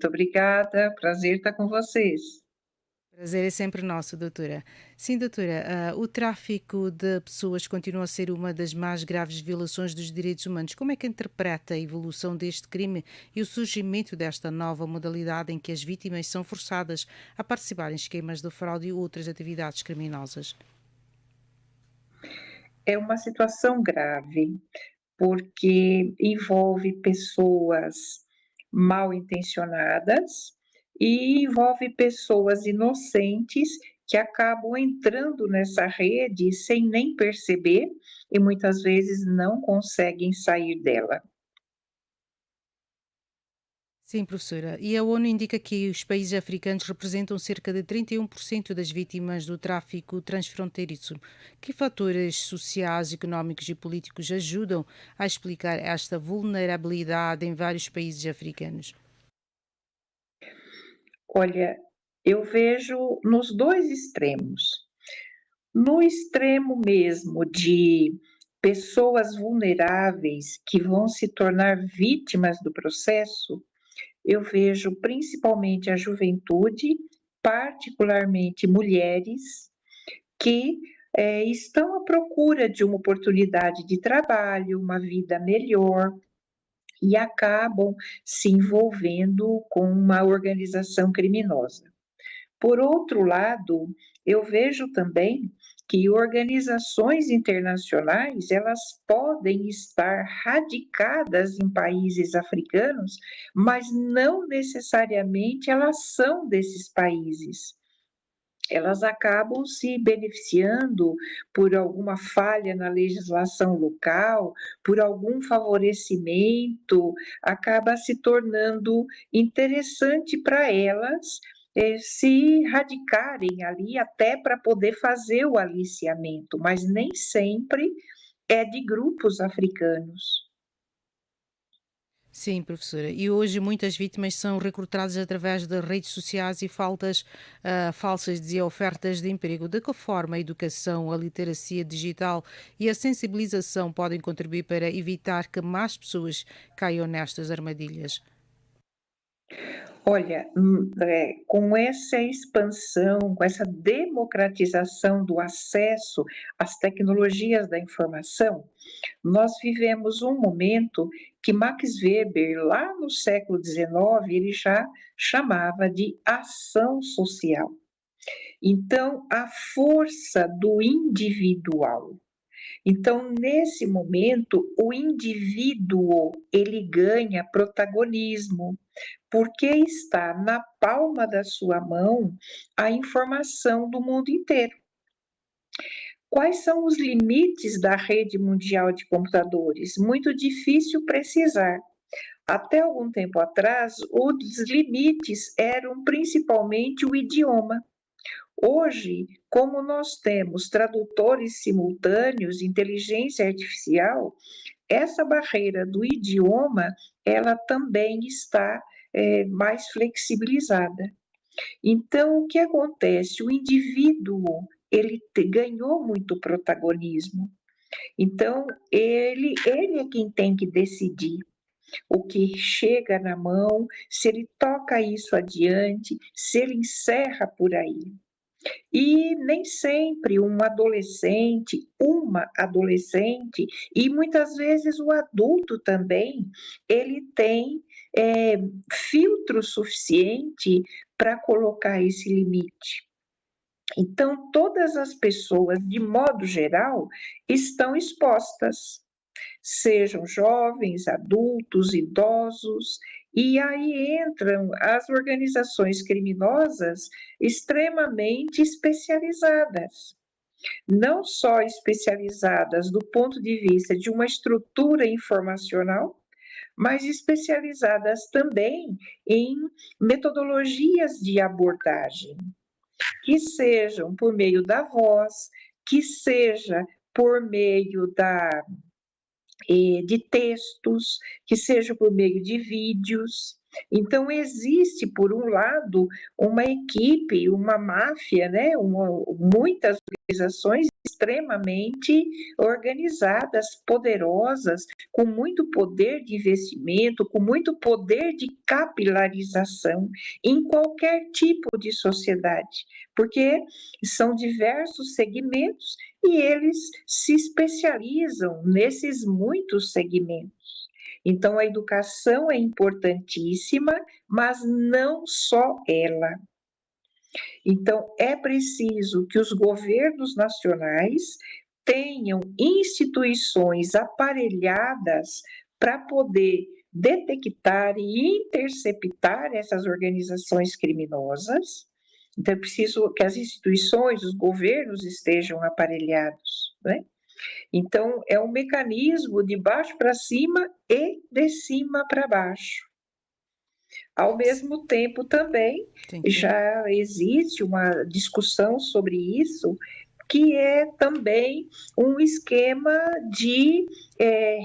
Muito obrigada, prazer estar com vocês. Prazer é sempre nosso, doutora. Sim, doutora, o tráfico de pessoas continua a ser uma das mais graves violações dos direitos humanos. Como é que interpreta a evolução deste crime e o surgimento desta nova modalidade em que as vítimas são forçadas a participar em esquemas de fraude e outras atividades criminosas? É uma situação grave, porque envolve pessoas mal intencionadas e envolve pessoas inocentes que acabam entrando nessa rede sem nem perceber e muitas vezes não conseguem sair dela. Sim, professora. E a ONU indica que os países africanos representam cerca de 31% das vítimas do tráfico transfronteiriço. Que fatores sociais, económicos e políticos ajudam a explicar esta vulnerabilidade em vários países africanos? Olha, eu vejo nos dois extremos. No extremo mesmo de pessoas vulneráveis que vão se tornar vítimas do processo, eu vejo principalmente a juventude, particularmente mulheres, que estão à procura de uma oportunidade de trabalho, uma vida melhor, e acabam se envolvendo com uma organização criminosa. Por outro lado, eu vejo também que organizações internacionais, elas podem estar radicadas em países africanos, mas não necessariamente elas são desses países. Elas acabam se beneficiando por alguma falha na legislação local, por algum favorecimento, acaba se tornando interessante para elas se radicarem ali até para poder fazer o aliciamento, mas nem sempre é de grupos africanos. Sim, professora. E hoje muitas vítimas são recrutadas através de redes sociais e falsas dizia, ofertas de emprego. De que forma a educação, a literacia digital e a sensibilização podem contribuir para evitar que mais pessoas caiam nestas armadilhas? Olha, com essa expansão, com essa democratização do acesso às tecnologias da informação, nós vivemos um momento que Max Weber, lá no século XIX, ele já chamava de ação social. Então, a força do individual. Então, nesse momento, o indivíduo ele ganha protagonismo, porque está na palma da sua mão a informação do mundo inteiro. Quais são os limites da rede mundial de computadores? Muito difícil precisar. Até algum tempo atrás, os limites eram principalmente o idioma. Hoje, como nós temos tradutores simultâneos, inteligência artificial, essa barreira do idioma, ela também está mais flexibilizada. Então, o que acontece? O indivíduo, ele ganhou muito protagonismo. Então, ele é quem tem que decidir o que chega na mão, se ele toca isso adiante, se ele encerra por aí. E nem sempre uma adolescente, e muitas vezes o adulto também, ele tem é, filtro suficiente para colocar esse limite. Então, todas as pessoas, de modo geral, estão expostas, sejam jovens, adultos, idosos, e aí entram as organizações criminosas extremamente especializadas. Não só especializadas do ponto de vista de uma estrutura informacional, mas especializadas também em metodologias de abordagem, que sejam por meio da voz, que seja por meio de textos, que seja por meio de vídeos. Então, existe, por um lado, uma equipe, uma máfia, né? Muitas organizações extremamente organizadas, poderosas, com muito poder de investimento, com muito poder de capilarização em qualquer tipo de sociedade, porque são diversos segmentos e eles se especializam nesses muitos segmentos. Então, a educação é importantíssima, mas não só ela. Então, é preciso que os governos nacionais tenham instituições aparelhadas para poder detectar e interceptar essas organizações criminosas. Então, é preciso que as instituições, os governos estejam aparelhados, né? Então, é um mecanismo de baixo para cima e de cima para baixo. Ao mesmo tempo, também Sim, sim. já existe uma discussão sobre isso, que é também um esquema de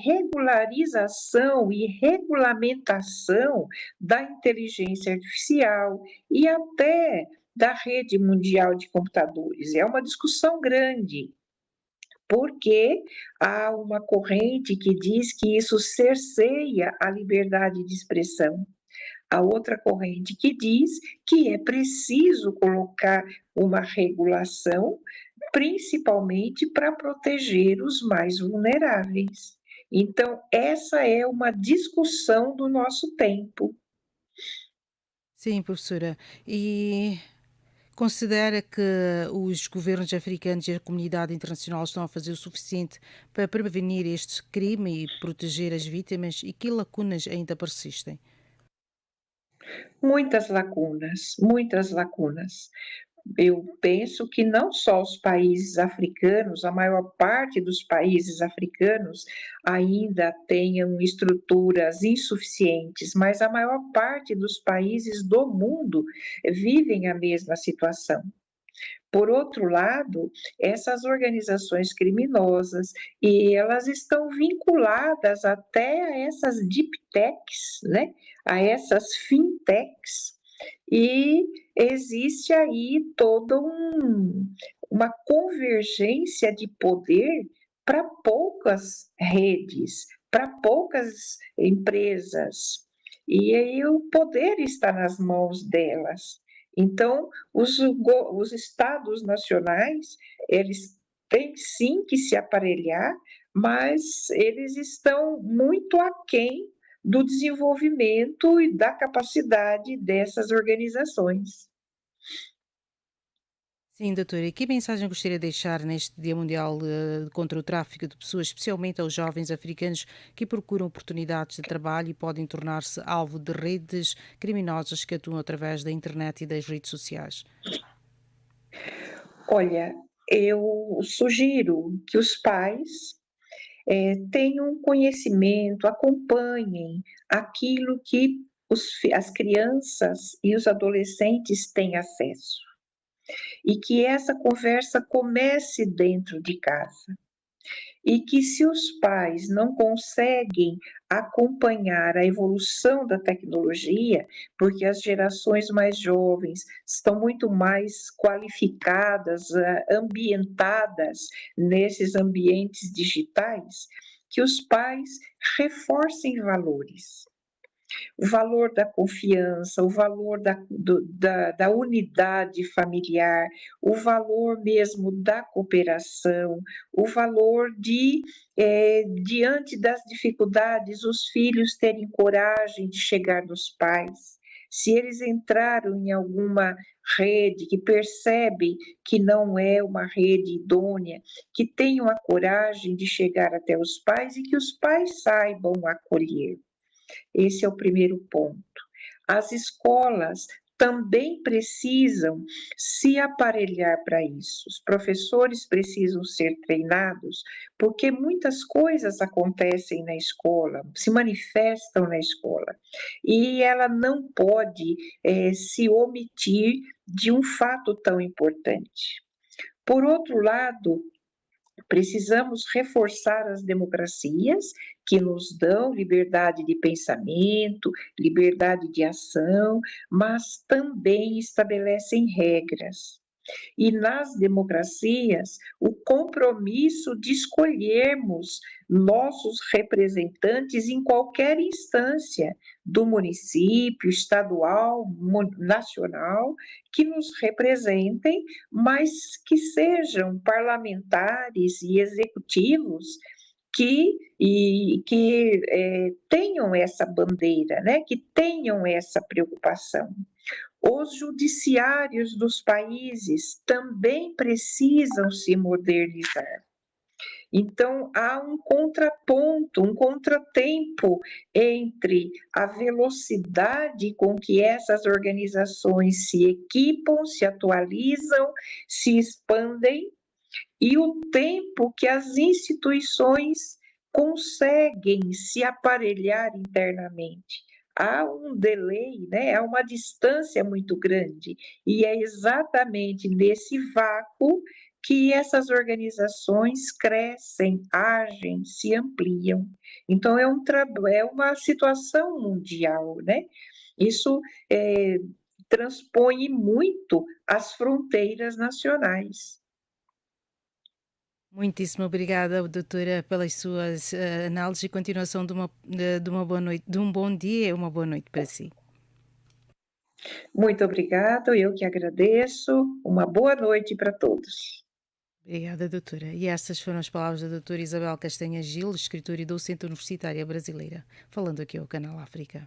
regularização e regulamentação da inteligência artificial e até da rede mundial de computadores. É uma discussão grande, porque há uma corrente que diz que isso cerceia a liberdade de expressão. Há outra corrente que diz que é preciso colocar uma regulação, principalmente para proteger os mais vulneráveis. Então, essa é uma discussão do nosso tempo. Sim, professora. E considera que os governos africanos e a comunidade internacional estão a fazer o suficiente para prevenir este crime e proteger as vítimas e que lacunas ainda persistem? Muitas lacunas, muitas lacunas. Eu penso que não só os países africanos, a maior parte dos países africanos ainda tenham estruturas insuficientes, mas a maior parte dos países do mundo vivem a mesma situação. Por outro lado, essas organizações criminosas, e elas estão vinculadas até a essas deep techs, né? A essas fintechs, e existe aí toda uma convergência de poder para poucas redes, para poucas empresas, e aí o poder está nas mãos delas. Então, os estados nacionais, eles têm sim que se aparelhar, mas eles estão muito aquém do desenvolvimento e da capacidade dessas organizações. Sim, doutora. E que mensagem gostaria de deixar neste Dia Mundial contra o Tráfico de Pessoas, especialmente aos jovens africanos que procuram oportunidades de trabalho e podem tornar-se alvo de redes criminosas que atuam através da internet e das redes sociais? Olha, eu sugiro que os pais tenham conhecimento, acompanhem aquilo que as crianças e os adolescentes têm acesso. E que essa conversa comece dentro de casa. E que se os pais não conseguem acompanhar a evolução da tecnologia, porque as gerações mais jovens estão muito mais qualificadas, ambientadas nesses ambientes digitais, que os pais reforcem valores, o valor da confiança, o valor da unidade familiar, o valor mesmo da cooperação, o valor diante das dificuldades, os filhos terem coragem de chegar nos pais. Se eles entraram em alguma rede que percebe que não é uma rede idônea, que tenham a coragem de chegar até os pais e que os pais saibam acolher. Esse é o primeiro ponto. As escolas também precisam se aparelhar para isso. Os professores precisam ser treinados, porque muitas coisas acontecem na escola, se manifestam na escola, e ela não pode se omitir de um fato tão importante. Por outro lado, precisamos reforçar as democracias que nos dão liberdade de pensamento, liberdade de ação, mas também estabelecem regras. E nas democracias, o compromisso de escolhermos nossos representantes em qualquer instância, do município, estadual, nacional, que nos representem, mas que sejam parlamentares e executivos que tenham essa bandeira, né? Que tenham essa preocupação. Os judiciários dos países também precisam se modernizar. Então, há um contraponto, um contratempo entre a velocidade com que essas organizações se equipam, se atualizam, se expandem, e o tempo que as instituições conseguem se aparelhar internamente. Há um delay, né? Há uma distância muito grande, e é exatamente nesse vácuo que essas organizações crescem, agem, se ampliam. Então, é uma situação mundial, né? Isso transpõe muito as fronteiras nacionais. Muitíssimo obrigada, doutora, pelas suas análises e continuação de uma boa noite, de um bom dia e uma boa noite para si. Muito obrigada, eu que agradeço. Uma boa noite para todos. Obrigada, doutora. E estas foram as palavras da doutora Isabel Castanha Gil, escritora e docente universitária brasileira, falando aqui ao Canal África.